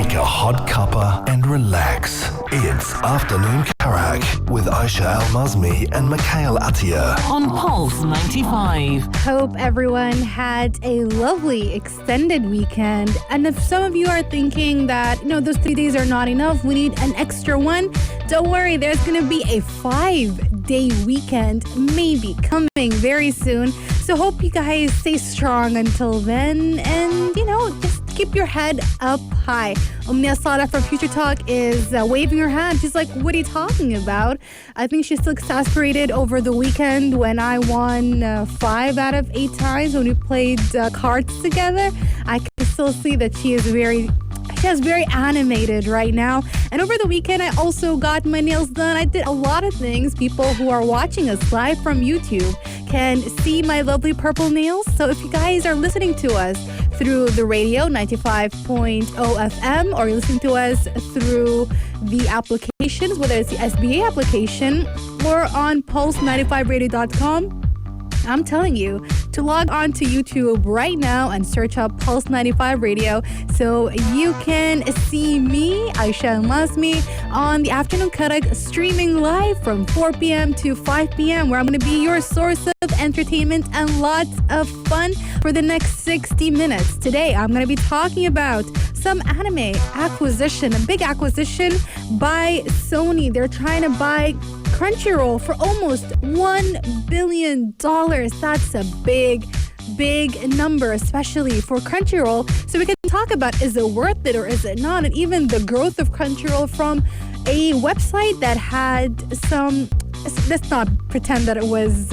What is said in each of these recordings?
Make a hot cuppa and relax. It's Afternoon Karak with Aisha Al-Mazmi and Mikhail Atiyah on Pulse 95. Hope everyone had a lovely extended weekend. And if some of you are thinking that, those 3 days are not enough, we need an extra one, don't worry, there's going to be a 5-day weekend maybe coming very soon. So hope you guys stay strong until then and, just keep your head up high. Omnia Sada from Future Talk is waving her hand. She's like, what are you talking about? I think she's still exasperated over the weekend when I won 5 out of 8 times when we played cards together. I can still see that she is very animated right now. And over the weekend, I also got my nails done. I did a lot of things. People who are watching us live from YouTube can see my lovely purple nails. So if you guys are listening to us through the radio, 95.0 FM, or you're listening to us through the applications, whether it's the SBA application or on pulse95radio.com, I'm telling you to log on to YouTube right now and search up Pulse 95 Radio so you can see me, Aisha Al-Mazmi, on the Afternoon Karak streaming live from 4 p.m. to 5 p.m. where I'm going to be your source of entertainment and lots of fun for the next 60 minutes. Today, I'm going to be talking about some anime acquisition, a big acquisition by Sony. They're trying to buy Crunchyroll for almost $1 billion. That's a big number, especially for Crunchyroll. So we can talk about, is it worth it or is it not? And even the growth of Crunchyroll from a website that had some, let's not pretend that it was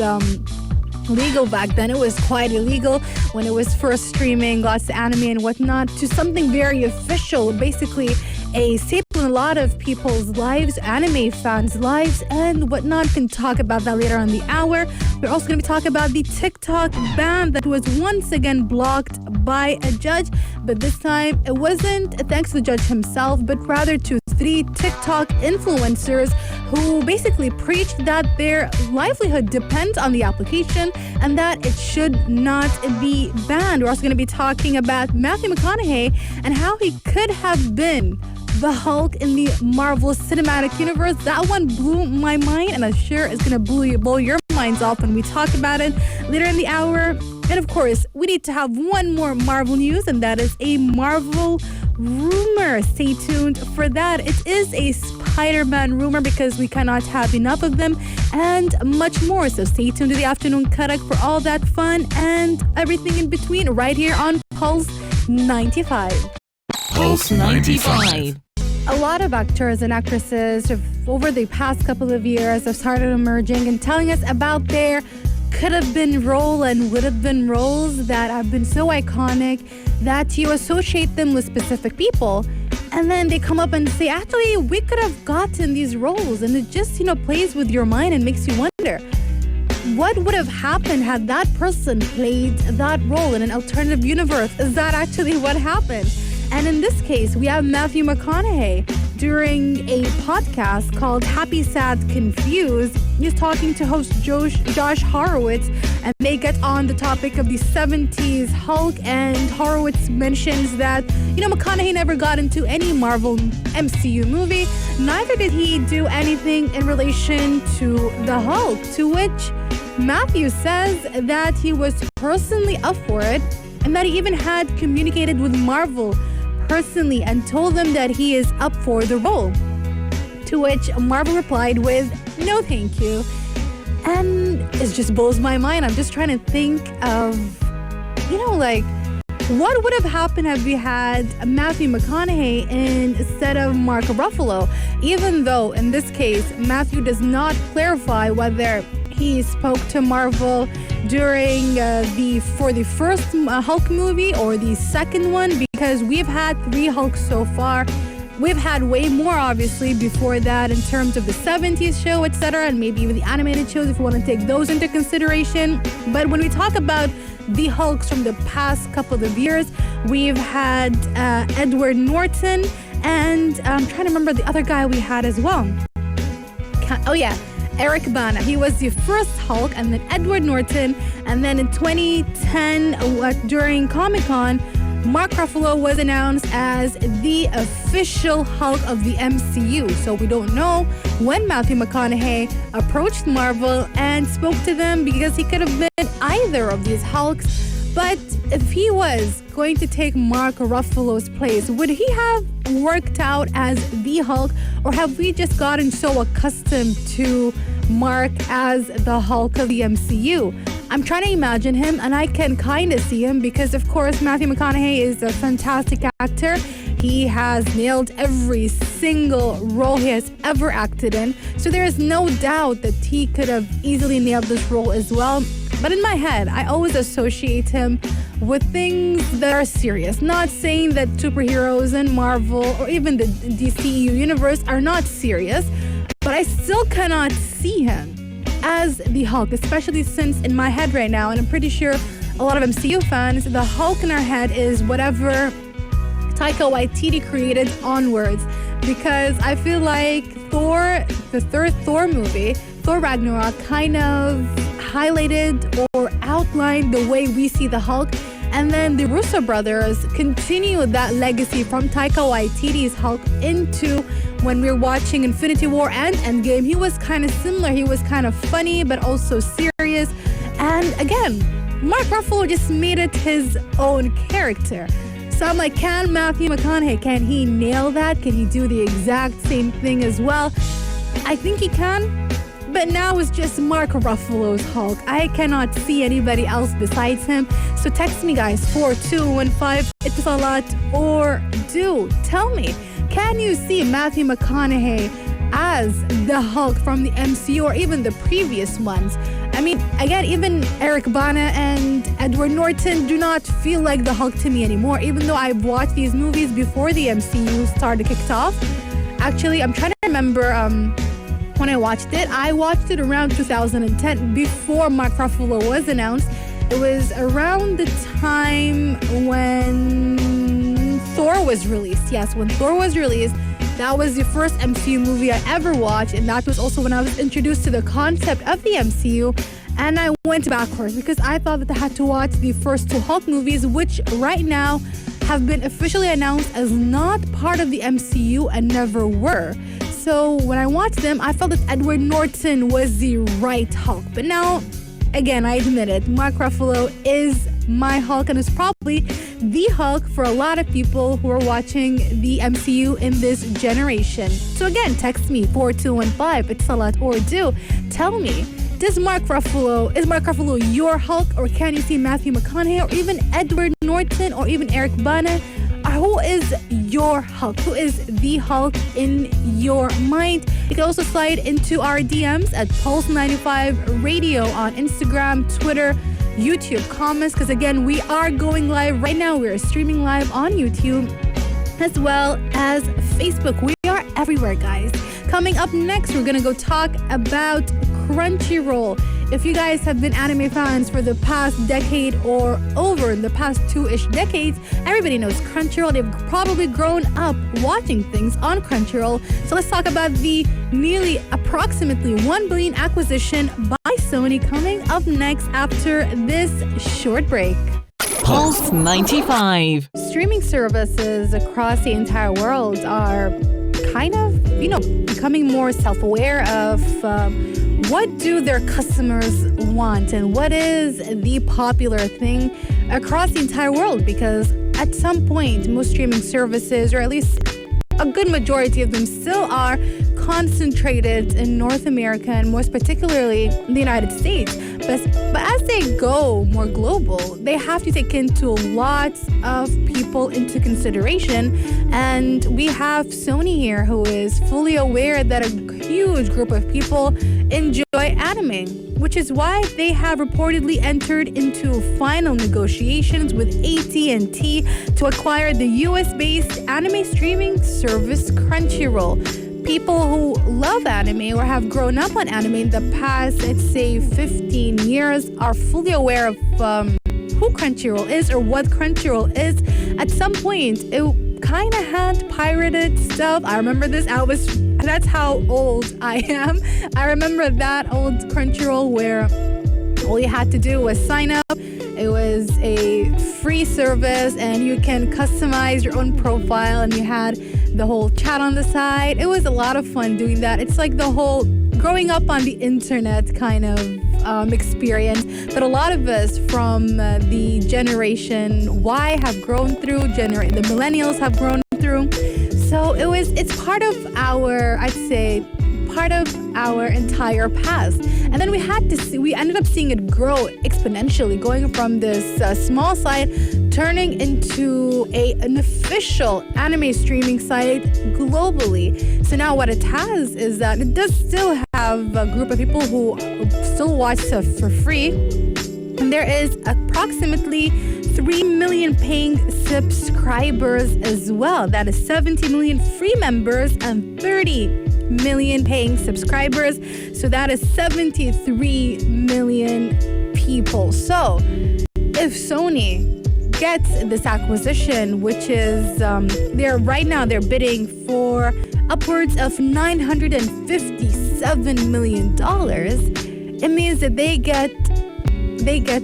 legal back then. It was quite illegal when it was first streaming lots of anime and whatnot, to something very official, basically a staple in a lot of people's lives, anime fans' lives and whatnot. We can talk about that later on the hour. We're also going to be talking about the TikTok ban that was once again blocked by a judge, but this time it wasn't thanks to the judge himself, but rather to 3 TikTok influencers who basically preached that their livelihood depends on the application and that it should not be banned. We're also going to be talking about Matthew McConaughey and how he could have been the Hulk in the Marvel Cinematic Universe. That one blew my mind, and I'm sure it's going to blow your minds off when we talk about it later in the hour. And of course, we need to have one more Marvel news, and that is a Marvel rumor. Stay tuned for that. It is a Spider-Man rumor because we cannot have enough of them, and much more. So stay tuned to the Afternoon Karak for all that fun and everything in between right here on Pulse 95. Pulse 95. A lot of actors and actresses over the past couple of years have started emerging and telling us about their could have been role and would have been roles that have been so iconic that you associate them with specific people. And then they come up and say, actually, we could have gotten these roles. And it just, plays with your mind and makes you wonder, what would have happened had that person played that role in an alternative universe? Is that actually what happened? And in this case, we have Matthew McConaughey during a podcast called Happy, Sad, Confused. He's talking to host Josh Horowitz, and they get on the topic of the 70s Hulk, and Horowitz mentions that, McConaughey never got into any Marvel MCU movie, neither did he do anything in relation to the Hulk, to which Matthew says that he was personally up for it, and that he even had communicated with Marvel personally and told them that he is up for the role. To which Marvel replied with, no thank you. And it just blows my mind. I'm just trying to think of, what would have happened if we had Matthew McConaughey instead of Mark Ruffalo? Even though in this case, Matthew does not clarify whether he spoke to Marvel during for the first Hulk movie or the second one, because we've had 3 Hulks so far. We've had way more, obviously, before that in terms of the 70s show, etc., and maybe even the animated shows if you want to take those into consideration. But when we talk about the Hulks from the past couple of years, we've had Edward Norton, and I'm trying to remember the other guy we had as well. Eric Bana. He was the first Hulk, and then Edward Norton, and then in 2010 during Comic-Con, Mark Ruffalo was announced as the official Hulk of the MCU. So we don't know when Matthew McConaughey approached Marvel and spoke to them, because he could have been either of these Hulks. But if he was going to take Mark Ruffalo's place, would he have worked out as the Hulk, or have we just gotten so accustomed to Mark as the Hulk of the MCU? I'm trying to imagine him, and I can kind of see him because, of course, Matthew McConaughey is a fantastic actor. He has nailed every single role he has ever acted in. So there is no doubt that he could have easily nailed this role as well. But in my head, I always associate him with things that are serious. Not saying that superheroes and Marvel or even the DCEU universe are not serious, but I still cannot see him as the Hulk, especially since in my head right now, and I'm pretty sure a lot of MCU fans, the Hulk in our head is whatever Taika Waititi created onwards, because I feel like Thor, the third Thor movie, Thor Ragnarok, kind of highlighted or outlined the way we see the Hulk. And then the Russo brothers continued that legacy from Taika Waititi's Hulk into when we were watching Infinity War and Endgame. He was kind of similar. He was kind of funny, but also serious. And again, Mark Ruffalo just made it his own character. So I'm like, can Matthew McConaughey, can he nail that? Can he do the exact same thing as well? I think he can. But now it's just Mark Ruffalo's Hulk. I cannot see anybody else besides him. So text me, guys, 4215 Etisalat, or do tell me, can you see Matthew McConaughey as the Hulk from the MCU or even the previous ones? I mean, again, even Eric Bana and Edward Norton do not feel like the Hulk to me anymore, even though I've watched these movies before the MCU started kicked off. Actually, I'm trying to remember when I watched it around 2010, before Mark Ruffalo was announced. It was around the time when Thor was released. Yes, when Thor was released, that was the first MCU movie I ever watched, and that was also when I was introduced to the concept of the MCU. And I went backwards because I thought that I had to watch the first two Hulk movies, which right now have been officially announced as not part of the MCU and never were. So when I watched them, I felt that Edward Norton was the right Hulk. But now, again, I admit it, Mark Ruffalo is my Hulk and is probably the Hulk for a lot of people who are watching the MCU in this generation. So again, text me 4215, it's a lot, or do tell me, is Mark Ruffalo your Hulk, or can you see Matthew McConaughey or even Edward Norton or even Eric Bana? Who is your Hulk? Who is the Hulk in your mind? You can also slide into our DMs at Pulse95 Radio on Instagram, Twitter, YouTube comments, because again, we are going live right now. We are streaming live on YouTube as well as Facebook. We are everywhere, guys. Coming up next, we're going to go talk about Crunchyroll. If you guys have been anime fans for the past decade or over the past 2-ish decades, everybody knows Crunchyroll. They've probably grown up watching things on Crunchyroll. So let's talk about the nearly approximately 1 billion acquisition by Sony coming up next after this short break. Pulse 95. Streaming services across the entire world are kind of, becoming more self-aware of what do their customers want and what is the popular thing across the entire world, because at some point most streaming services, or at least a good majority of them, still are concentrated in North America and most particularly the United States. But as they go more global, they have to take into lots of people into consideration. And we have Sony here, who is fully aware that a huge group of people enjoy anime, which is why they have reportedly entered into final negotiations with AT&T to acquire the US-based anime streaming service Crunchyroll. People who love anime or have grown up on anime in the past, let's say 15 years, are fully aware of who Crunchyroll is or what Crunchyroll is. At some point, it kind of had pirated stuff. I remember this. That's how old I am. I remember that old Crunchyroll where all you had to do was sign up, It was a free service and you can customize your own profile, and you had the whole chat on the side. It was a lot of fun doing that. It's like the whole growing up on the internet kind of experience that a lot of us from the generation Y have grown through, the millennials have grown through. So it's part of our, I'd say, part of our entire past. And then we ended up seeing it grow exponentially, going from this small site turning into an official anime streaming site globally. So now what it has is that it does still have a group of people who still watch stuff for free. And there is approximately 3 million paying subscribers as well. That is 70 million free members and 30 million paying subscribers. So that is 73 million people. So if Sony gets this acquisition, which is they're bidding for upwards of $957 million, it means that they get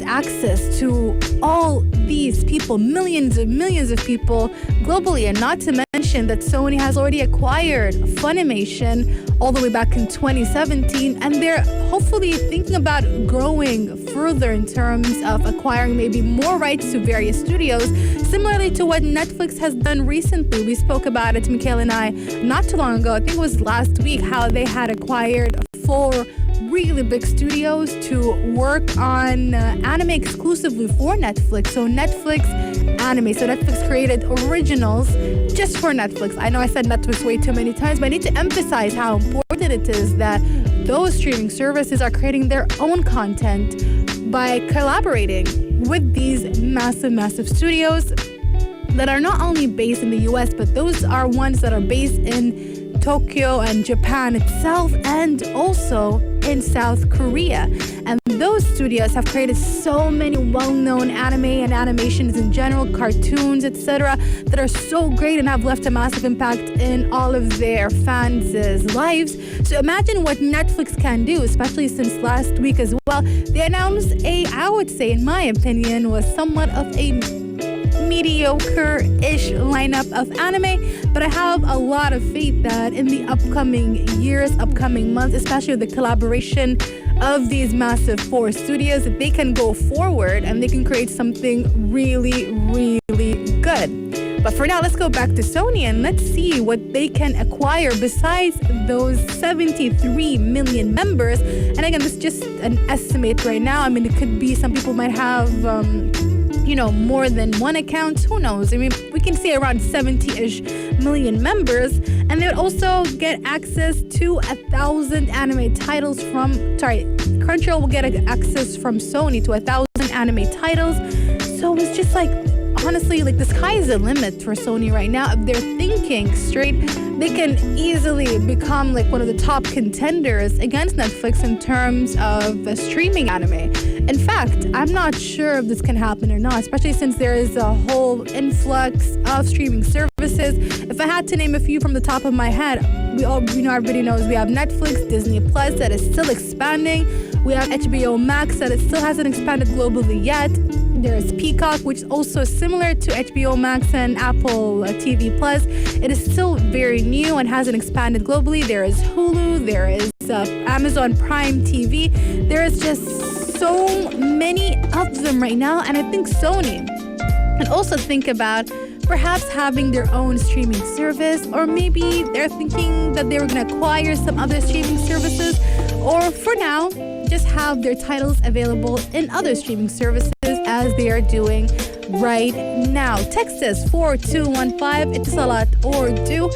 access to all these people, millions and millions of people globally. And not to mention that Sony has already acquired Funimation all the way back in 2017, and they're hopefully thinking about growing further in terms of acquiring maybe more rights to various studios, similarly to what Netflix has done recently. We spoke about it, Mikhail and I, not too long ago. I think it was last week, how they had acquired 4 really big studios to work on anime exclusively for Netflix. So Netflix anime. So Netflix created originals just for Netflix. I know I said Netflix way too many times, but I need to emphasize how important it is that those streaming services are creating their own content by collaborating with these massive studios that are not only based in the US, but those are ones that are based in Tokyo and Japan itself, and also in South Korea. And those studios have created so many well-known anime and animations in general, cartoons, etc., that are so great and have left a massive impact in all of their fans' lives. So imagine what Netflix can do, especially since last week as well. They announced I would say, in my opinion, was somewhat of a mediocre-ish lineup of anime, but I have a lot of faith that in the upcoming years, upcoming months, especially with the collaboration of these massive 4 studios, that they can go forward and they can create something really, really good. But for now, let's go back to Sony and let's see what they can acquire besides those 73 million members. And again, this is just an estimate right now. I mean, it could be, some people might have more than one account. Who knows? I mean, we can say around 70-ish million members. And they would also get access to 1,000 anime titles Crunchyroll will get access from Sony to 1,000 anime titles. So it's just like, honestly, like the sky is the limit for Sony right now. If they're thinking straight, they can easily become like one of the top contenders against Netflix in terms of streaming anime. In fact, I'm not sure if this can happen or not, especially since there is a whole influx of streaming services. If I had to name a few from the top of my head, everybody knows we have Netflix, Disney Plus that is still expanding. We have HBO Max that it still hasn't expanded globally yet. There is Peacock, which is also similar to HBO Max and Apple TV Plus. It is still very new and hasn't expanded globally. There is Hulu. There is Amazon Prime TV. There is just so many of them right now. And I think Sony can also think about perhaps having their own streaming service, or maybe they're thinking that they were going to acquire some other streaming services, or for now, just have their titles available in other streaming services as they are doing right now. Text us 4215 Etisalat or do.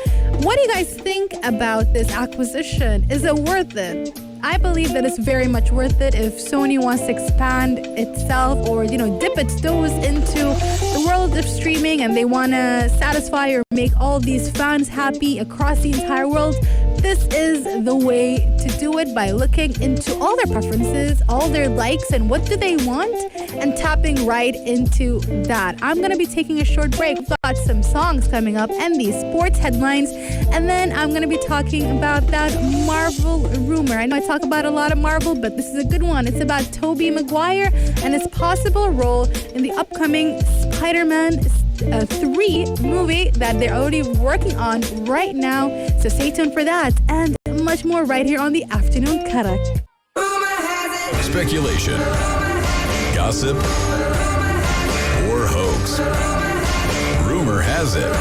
What do you guys think about this acquisition? Is it worth it? I believe that it's very much worth it if Sony wants to expand itself or, dip its toes into the world world of streaming and they want to satisfy or make all these fans happy across the entire world, this is the way to do it, by looking into all their preferences, all their likes, and what do they want, and tapping right into that. I'm going to be taking a short break. We've got some songs coming up and these sports headlines, and then I'm going to be talking about that Marvel rumor. I know I talk about a lot of Marvel, but this is a good one. It's about Tobey Maguire and his possible role in the upcoming Spider-Man 3 movie that they're already working on right now. So stay tuned for that and much more right here on the Afternoon Karak. Speculation, gossip, or hoax. Rumor has it.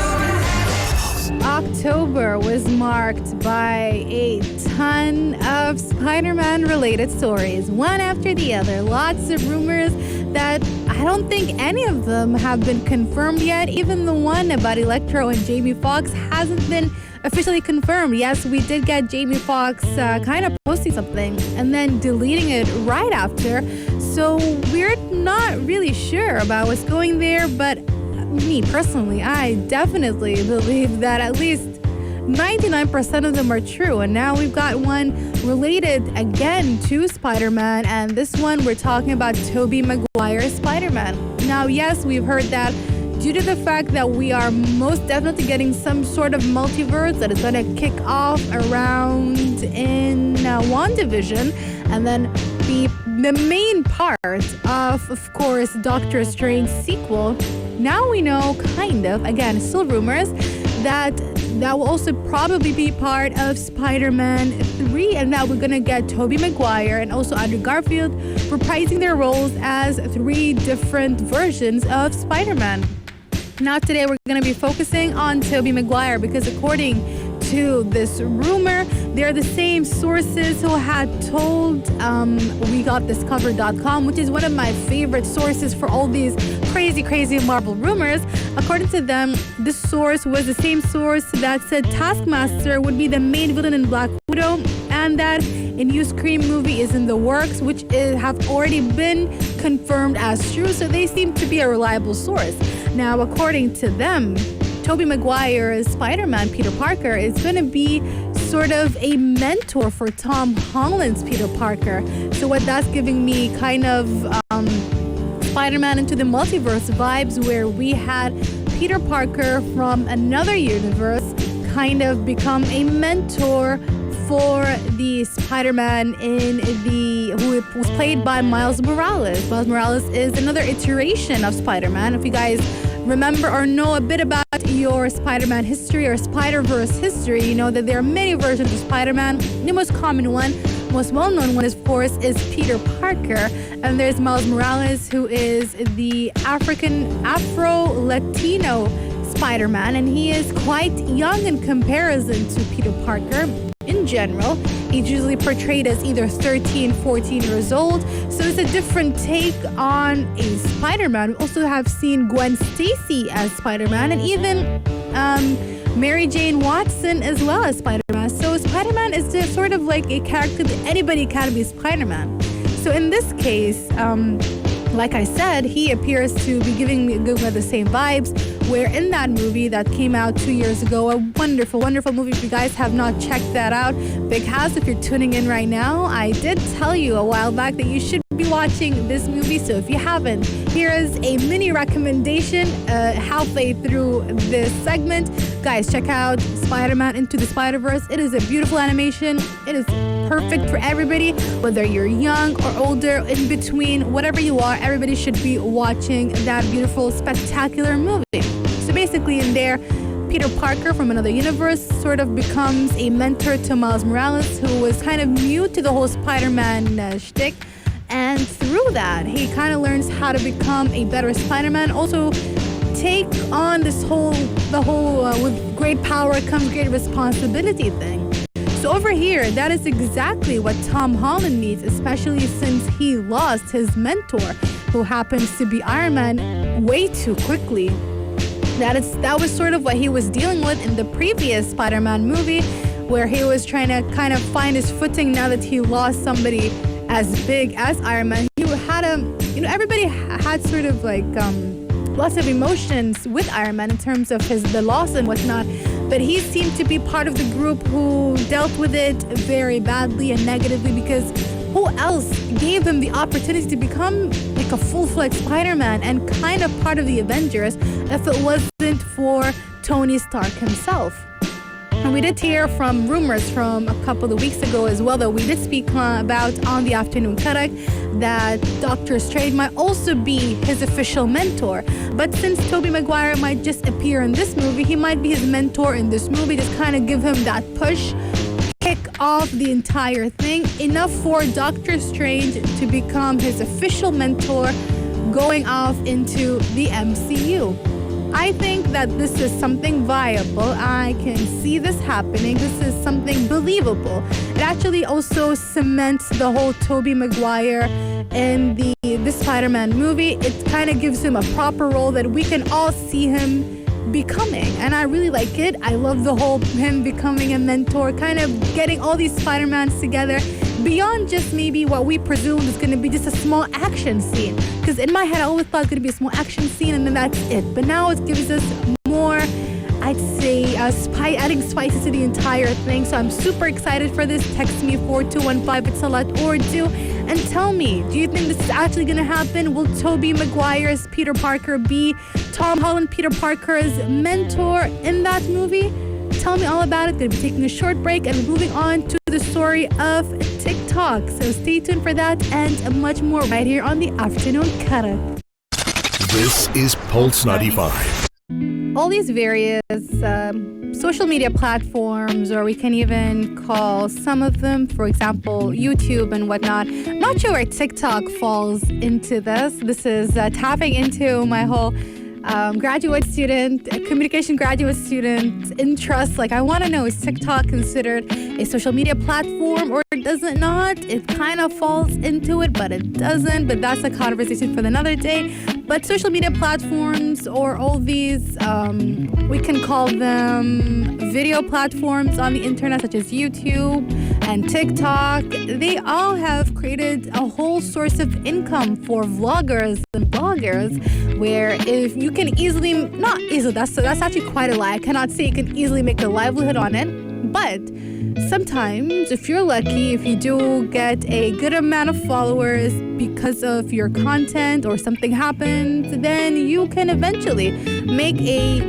October was marked by a ton of Spider-Man related stories, one after the other. Lots of rumors that I don't think any of them have been confirmed yet. Even the one about Electro and Jamie Foxx hasn't been officially confirmed. Yes, we did get Jamie Foxx kind of posting something and then deleting it right after. So we're not really sure about what's going there, but me personally, I definitely believe that at least 99% of them are true. And now we've got one related again to Spider-Man, and this one we're talking about Tobey Maguire's Spider-Man. Now, yes, we've heard that due to the fact that we are most definitely getting some sort of multiverse that is going to kick off around in WandaVision, and then be the main part of course, Doctor Strange sequel. Now we know, kind of, again, still rumors, that will also probably be part of Spider-Man 3, and that we're going to get Tobey Maguire and also Andrew Garfield reprising their roles as 3 different versions of Spider-Man. Now today we're going to be focusing on Tobey Maguire because according to this rumor, they're the same sources who had told WeGotThisCovered.com, which is one of my favorite sources for all these crazy Marvel rumors. According to them, this source was the same source that said Taskmaster would be the main villain in Black Widow, and that a new Scream movie is in the works, which have already been confirmed as true. So they seem to be a reliable source. Now, according to them, Tobey Maguire's Spider-Man, Peter Parker, is going to be sort of a mentor for Tom Holland's Peter Parker. So what that's giving me kind of Spider-Man Into the Multiverse vibes, where we had Peter Parker from another universe kind of become a mentor for the Spider-Man who was played by Miles Morales. Miles Morales is another iteration of Spider-Man. If you guys remember or know a bit about your Spider-Man history or Spider-Verse history, you know that there are many versions of Spider-Man. The most common one, most well-known one, of course, is Peter Parker. And there's Miles Morales, who is the Afro-Latino Spider-Man, and he is quite young in comparison to Peter Parker. In general, he's usually portrayed as either 13, 14 years old. So it's a different take on a Spider-Man. We also have seen Gwen Stacy as Spider-Man, and even Mary Jane Watson as well as Spider-Man. So Spider-Man is just sort of like a character that anybody can be Spider-Man. So in this case, like I said, he appears to be giving me the same vibes, where in that movie that came out 2 years ago, a wonderful movie. If you guys have not checked that out, Big House, if you're tuning in right now, I did tell you a while back that you should be watching this movie. So if you haven't, here's a mini recommendation halfway through this segment. Guys, check out Spider-Man Into the Spider-Verse. It is a beautiful animation. It is perfect for everybody, whether you're young or older, in between, whatever you are, everybody should be watching that beautiful, spectacular movie. So basically in there, Peter Parker from another universe sort of becomes a mentor to Miles Morales, who was kind of new to the whole Spider-Man shtick. And through that, he kind of learns how to become a better Spider-Man. Also, take on the whole with great power comes great responsibility thing. So over here, that is exactly what Tom Holland needs, especially since he lost his mentor, who happens to be Iron Man, way too quickly. That was sort of what he was dealing with in the previous Spider-Man movie, where he was trying to kind of find his footing now that he lost somebody as big as Iron Man. He had everybody had sort of like lots of emotions with Iron Man in terms of the loss and whatnot. But he seemed to be part of the group who dealt with it very badly and negatively, because who else gave him the opportunity to become like a full-fledged Spider-Man and kind of part of the Avengers if it wasn't for Tony Stark himself? And we did hear from rumors from a couple of weeks ago as well that we did speak about on the afternoon Karak, that Doctor Strange might also be his official mentor. But since Tobey Maguire might just appear in this movie, he might be his mentor in this movie, just kind of give him that push, kick off the entire thing, enough for Doctor Strange to become his official mentor going off into the MCU. I think that this is something viable. I can see this happening. This is something believable. It actually also cements the whole Tobey Maguire in the Spider-Man movie. It kind of gives him a proper role that we can all see him becoming, and I really like it. I love the whole him becoming a mentor, kind of getting all these Spider-Mans together beyond just maybe what we presumed is going to be just a small action scene, because in my head I always thought it was going to be a small action scene and then that's it. But now it gives us more, I'd say, adding spices to the entire thing. So I'm super excited for this. Text me 4215 it's a lot or do, and tell me, do you think this is actually going to happen? Will Tobey Maguire's Peter Parker be Tom Holland Peter Parker's mentor in that movie? Tell me all about it. Going to be taking a short break and moving on to the story of TikTok. So stay tuned for that and much more right here on the Afternoon Karak. This is Pulse 95. All these various social media platforms, or we can even call some of them, for example, YouTube and whatnot. I'm not sure where TikTok falls into this. This is tapping into my whole communication graduate student interest. Like, I want to know, is TikTok considered a social media platform or does it not? It kind of falls into it, but it doesn't. But that's a conversation for another day. But social media platforms, or all these, we can call them video platforms on the internet, such as YouTube and TikTok, they all have created a whole source of income for vloggers and bloggers, where if you can not easily, that's actually quite a lie. I cannot say you can easily make a livelihood on it, but sometimes, if you're lucky, if you do get a good amount of followers because of your content or something happens, then you can eventually make a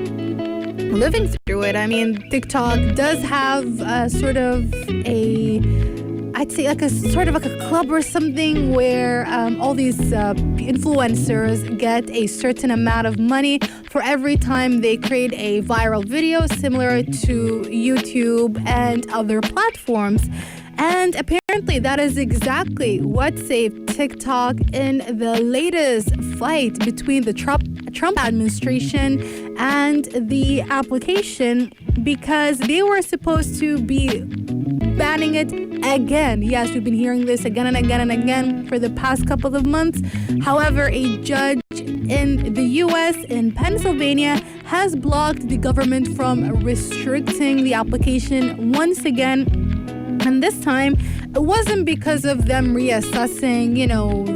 living through it. I mean, TikTok does have I'd say like a sort of like a club or something where all these influencers get a certain amount of money for every time they create a viral video, similar to YouTube and other platforms. And apparently that is exactly what saved TikTok in the latest fight between the Trump administration and the application, because they were supposed to be banning it again. Yes, we've been hearing this again and again and again for the past couple of months. However, a judge in the U.S. in Pennsylvania has blocked the government from restricting the application once again. And this time, it wasn't because of them reassessing,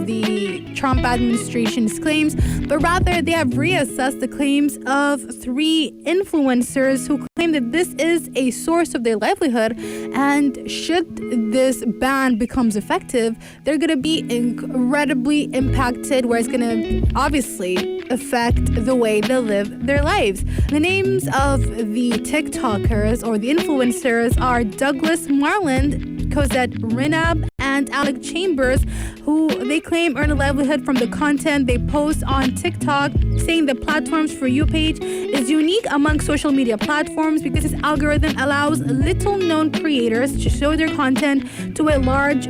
the Trump administration's claims, but rather they have reassessed the claims of 3 influencers who claim that this is a source of their livelihood. And should this ban becomes effective, they're going to be incredibly impacted, where it's going to obviously affect the way they live their lives. The names of the TikTokers or the influencers are Douglas Marland, Cosette Rinab, and Alec Chambers, who they claim earn a livelihood from the content they post on TikTok, saying the Platforms For You page is unique among social media platforms because its algorithm allows little-known creators to show their content to a large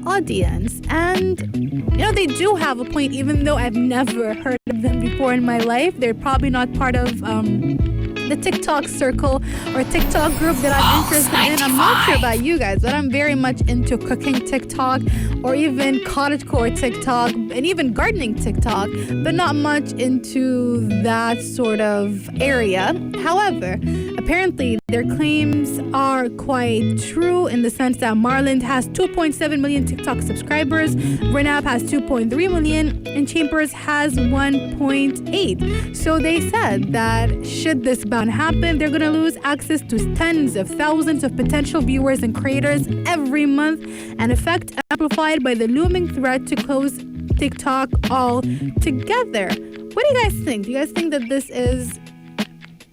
audience. And they do have a point, even though I've never heard of them before in my life. They're probably not part of the TikTok circle or TikTok group that I'm interested in. I'm not sure about you guys, but I'm very much into cooking TikTok, or even cottagecore TikTok, and even gardening TikTok, but not much into that sort of area. However, Apparently, their claims are quite true in the sense that Marlon has 2.7 million TikTok subscribers, Renab has 2.3 million, and Chambers has 1.8. So they said that should this ban happen, they're going to lose access to tens of thousands of potential viewers and creators every month, an effect amplified by the looming threat to close TikTok altogether. What do you guys think? Do you guys think that this is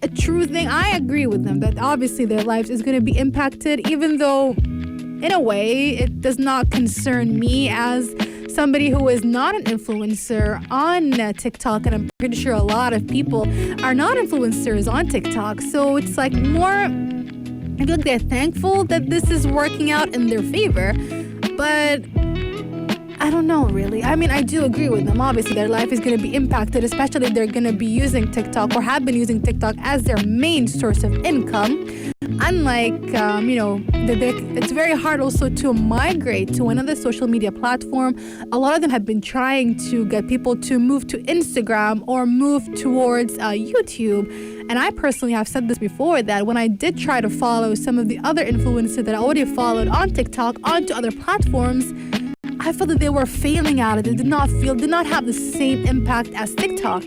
a true thing? I agree with them that obviously their lives is going to be impacted, even though in a way it does not concern me as somebody who is not an influencer on TikTok, and I'm pretty sure a lot of people are not influencers on TikTok. So it's like more, I feel like they're thankful that this is working out in their favor, but I don't know, really. I mean, I do agree with them. Obviously, their life is going to be impacted, especially if they're going to be using TikTok or have been using TikTok as their main source of income. Unlike, it's very hard also to migrate to another social media platform. A lot of them have been trying to get people to move to Instagram or move towards YouTube. And I personally have said this before, that when I did try to follow some of the other influencers that I already followed on TikTok onto other platforms, I felt that they were failing at it. They did not have the same impact as TikTok.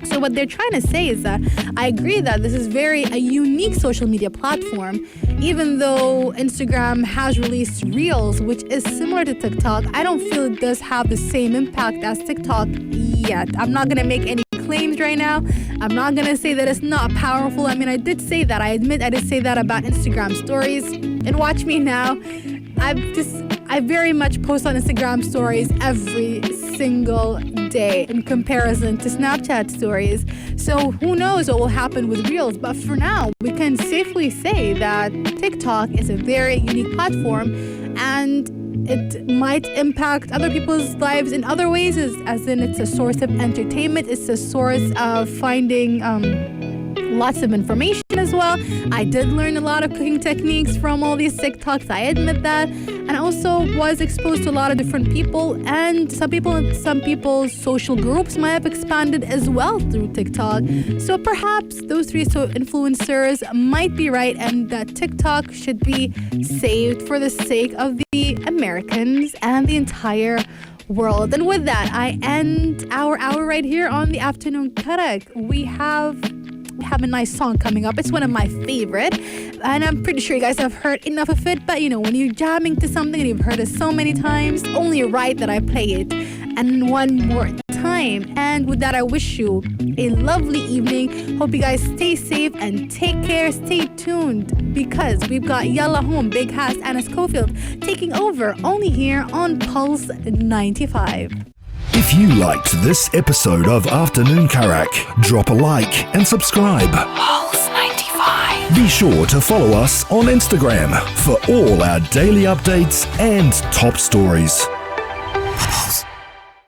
So what they're trying to say is that I agree that this is a unique social media platform. Even though Instagram has released Reels, which is similar to TikTok, I don't feel it does have the same impact as TikTok yet. I'm not going to make any claims right now. I'm not going to say that it's not powerful. I mean, I did say that. I admit I did say that about Instagram stories. And watch me now. I very much post on Instagram stories every single day in comparison to Snapchat stories. So who knows what will happen with Reels. But for now, we can safely say that TikTok is a very unique platform, and it might impact other people's lives in other ways, as in it's a source of entertainment. It's a source of finding lots of information as well. I did learn a lot of cooking techniques from all these TikToks, I admit that. And I also was exposed to a lot of different people, and some people's social groups might have expanded as well through TikTok. So perhaps those three influencers might be right, and that TikTok should be saved for the sake of the Americans and the entire world. And with that, I end our hour right here on the afternoon Karak. We have a nice song coming up. It's one of my favorite, and I'm pretty sure you guys have heard enough of it. But when you're jamming to something and you've heard it so many times, only right that I play it and one more time. And with that, I wish you a lovely evening. Hope you guys stay safe and take care. Stay tuned, because we've got Yalla Home, Big Hass, Anna Schofield taking over only here on Pulse 95. If you liked this episode of Afternoon Karak, drop a like and subscribe. Pulse 95. Be sure to follow us on Instagram for all our daily updates and top stories.